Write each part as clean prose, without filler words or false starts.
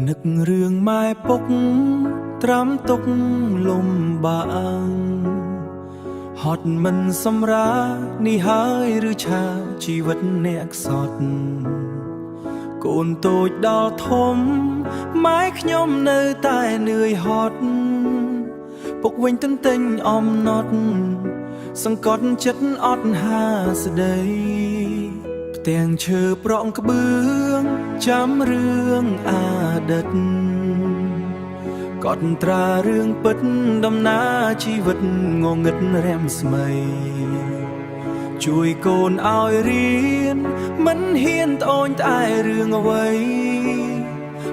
នឹករឿងម៉ែពុកត្រាំទុកលំបាំងហត់មិនសម្រានេះហើយឬឆាជីវិតអ្នកខ្សត់កូនតូចដល់ធំម៉ែខ្ញុំនៅតែនឿយហត់ពុកវិញទន្ទិញអំណត់សង្កត់ចិត្តអត់ហាស្ដីផ្ទាំងឈើប្រក់ក្បឿងចាំរឿងអតីតកត់ត្រារឿងពិតដំណើរជីវិតងងឹតរាំស្មៃជួយកូនឲ្យរៀនមិនហ៊ានត្អូញត្អែរឿងអ្វី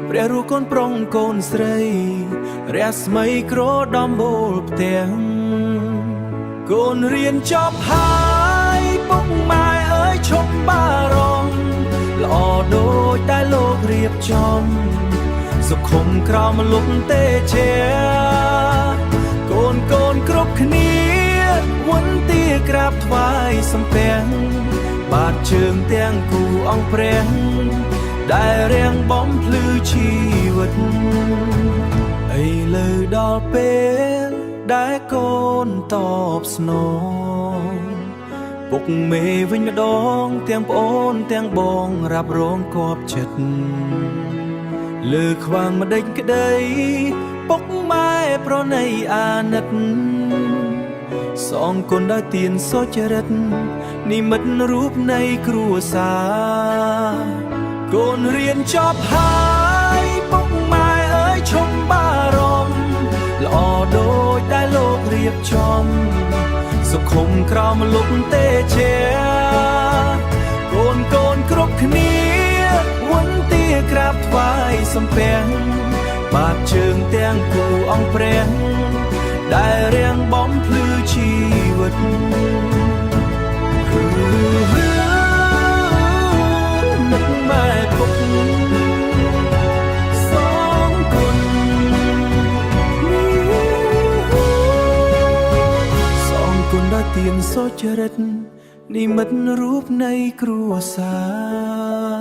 ព្រះរូបកូនប្រុងកូនស្រីរស្មីក្រដំបូលផ្ទាំងកូនរៀនចប់ហើយពុកម៉ែអើយឈប់បារម្ភល្អដូចតែលោករៀបចំសុខុមក្រោមលុបទេជាកូនគ្រប់គ្នាវន្ទាក្រាបថ្វាយសំពះបាតជើងទាំងគូអង្គព្រះដែលរាំងបំភ្លឺជីវិតឥឡូវដល់ពេលដែលកូនតបស្នងពុកមេវិញម្ដងទាំងប្អូនទាំងបងរ៉ាប់រងគប់ចិត្តលើខ្វាងម្ដេចក្ដីពុកម៉ែប្រណីអាណិតសងគុណដោយទានសុចរិតនិមិត្តរូបនៃគ្រួសារកូនរៀនចប់ហើយពុកម៉ែអើយឈប់បារម្ភល្អដូចដែលលោករៀបចំសុខុមក្រោមលុបទេជាកូនគ្រប់គ្នាវន្ទាក្រាបថ្វាយសំពះបាតជើងទាំងគូអង្គព្រះដែលរាំងបំភ្លឺជីវិតនឹកម៉ែពុកសងគុណសងគុណដោយទានសុចរិតនិមិត្តរូបនៃគ្រួសារ